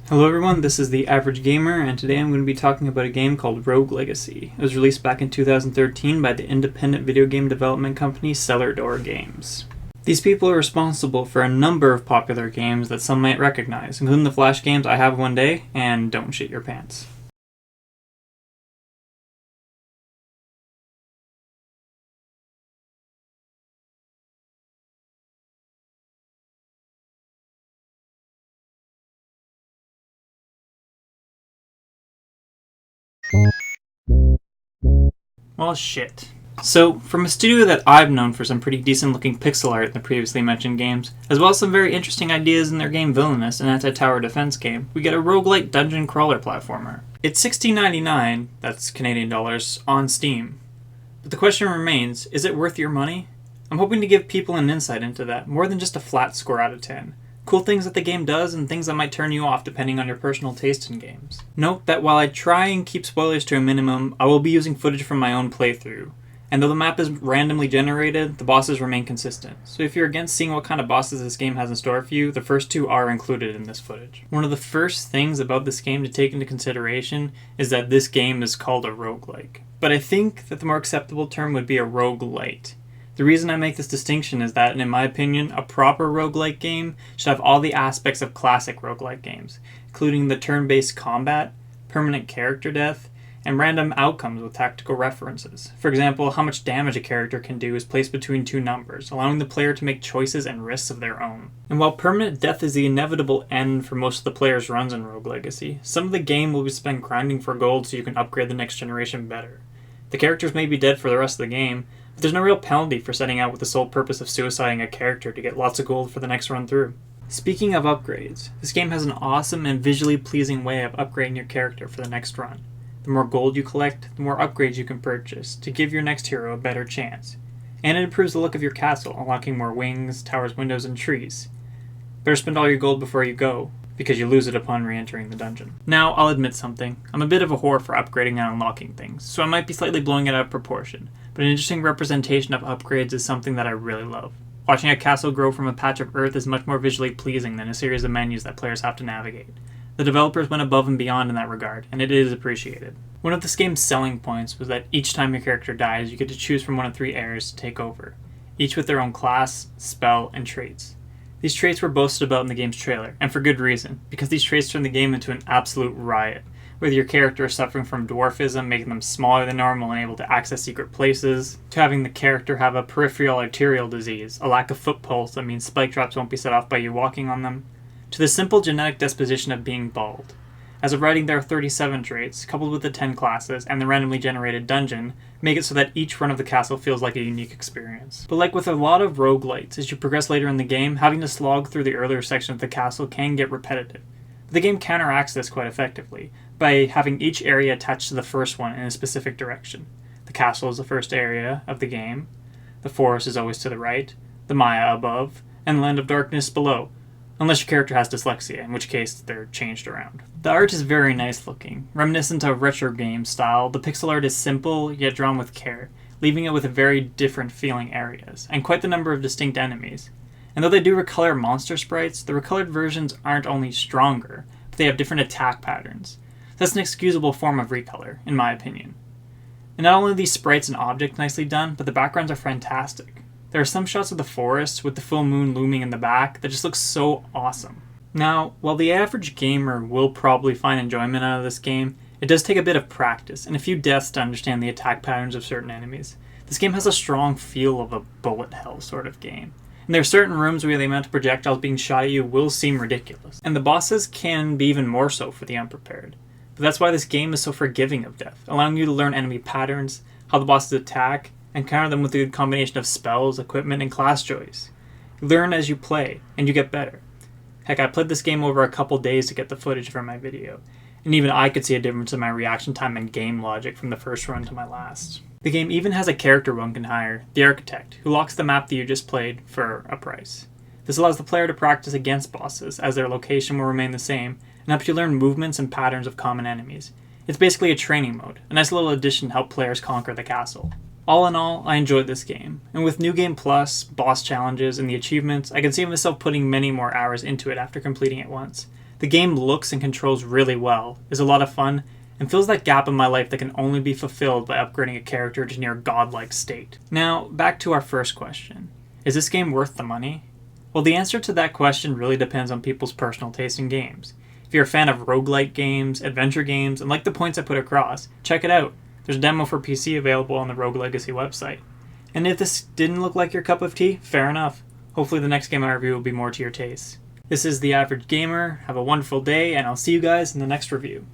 Hello everyone, this is TheAverageGamer, and today I'm going to be talking about a game called Rogue Legacy. It was released back in 2013 by the independent video game development company Cellar Door Games. These people are responsible for a number of popular games that some might recognize, including the Flash games I Have One Day and Don't Shit Your Pants. Well, shit. So, from a studio that I've known for some pretty decent looking pixel art in the previously mentioned games, as well as some very interesting ideas in their game Villainous, an anti-tower defense game, we get a roguelike dungeon crawler platformer. It's $16.99, that's Canadian dollars, on Steam. But the question remains, is it worth your money? I'm hoping to give people an insight into that, more than just a flat score out of 10. Cool things that the game does, and things that might turn you off depending on your personal taste in games. Note that while I try and keep spoilers to a minimum, I will be using footage from my own playthrough. And though the map is randomly generated, the bosses remain consistent. So if you're against seeing what kind of bosses this game has in store for you, the first two are included in this footage. One of the first things about this game to take into consideration is that this game is called a roguelike. But I think that the more acceptable term would be a roguelite. The reason I make this distinction is that, in my opinion, a proper roguelike game should have all the aspects of classic roguelike games, including the turn-based combat, permanent character death, and random outcomes with tactical references. For example, how much damage a character can do is placed between two numbers, allowing the player to make choices and risks of their own. And while permanent death is the inevitable end for most of the players' runs in Rogue Legacy, some of the game will be spent grinding for gold so you can upgrade the next generation better. The characters may be dead for the rest of the game, but there's no real penalty for setting out with the sole purpose of suiciding a character to get lots of gold for the next run through. Speaking of upgrades, this game has an awesome and visually pleasing way of upgrading your character for the next run. The more gold you collect, the more upgrades you can purchase to give your next hero a better chance. And it improves the look of your castle, unlocking more wings, towers, windows, and trees. Better spend all your gold before you go, because you lose it upon re-entering the dungeon. Now, I'll admit something. I'm a bit of a whore for upgrading and unlocking things, so I might be slightly blowing it out of proportion, but an interesting representation of upgrades is something that I really love. Watching a castle grow from a patch of earth is much more visually pleasing than a series of menus that players have to navigate. The developers went above and beyond in that regard, and it is appreciated. One of this game's selling points was that each time your character dies, you get to choose from one of three heirs to take over, each with their own class, spell, and traits. These traits were boasted about in the game's trailer, and for good reason, because these traits turn the game into an absolute riot. Whether your character is suffering from dwarfism, making them smaller than normal and able to access secret places, to having the character have a peripheral arterial disease, a lack of foot pulse that means spike traps won't be set off by you walking on them, to the simple genetic disposition of being bald. As of writing, there are 37 traits, coupled with the 10 classes and the randomly generated dungeon, make it so that each run of the castle feels like a unique experience. But like with a lot of roguelites, as you progress later in the game, having to slog through the earlier section of the castle can get repetitive. But the game counteracts this quite effectively, by having each area attached to the first one in a specific direction. The castle is the first area of the game, the forest is always to the right, the Maya above, and the Land of Darkness below. Unless your character has dyslexia, in which case they're changed around. The art is very nice looking. Reminiscent of retro game style, the pixel art is simple, yet drawn with care, leaving it with very different feeling areas, and quite the number of distinct enemies. And though they do recolor monster sprites, the recolored versions aren't only stronger, but they have different attack patterns. That's an excusable form of recolor, in my opinion. And not only are these sprites and objects nicely done, but the backgrounds are fantastic. There are some shots of the forest with the full moon looming in the back that just looks so awesome. Now, while the average gamer will probably find enjoyment out of this game, it does take a bit of practice and a few deaths to understand the attack patterns of certain enemies. This game has a strong feel of a bullet hell sort of game. And there are certain rooms where the amount of projectiles being shot at you will seem ridiculous. And the bosses can be even more so for the unprepared. But that's why this game is so forgiving of death, allowing you to learn enemy patterns, how the bosses attack, and counter them with a good combination of spells, equipment, and class choice. You learn as you play, and you get better. Heck, I played this game over a couple days to get the footage for my video, and even I could see a difference in my reaction time and game logic from the first run to my last. The game even has a character one can hire, the Architect, who locks the map that you just played for a price. This allows the player to practice against bosses, as their location will remain the same, and helps you learn movements and patterns of common enemies. It's basically a training mode, a nice little addition to help players conquer the castle. All in all, I enjoyed this game, and with New Game Plus, boss challenges, and the achievements, I can see myself putting many more hours into it after completing it once. The game looks and controls really well, is a lot of fun, and fills that gap in my life that can only be fulfilled by upgrading a character to near godlike state. Now, back to our first question. Is this game worth the money? Well, the answer to that question really depends on people's personal taste in games. If you're a fan of roguelike games, adventure games, and like the points I put across, check it out. There's a demo for PC available on the Rogue Legacy website. And if this didn't look like your cup of tea, fair enough. Hopefully the next game I review will be more to your taste. This is The Average Gamer. Have a wonderful day, and I'll see you guys in the next review.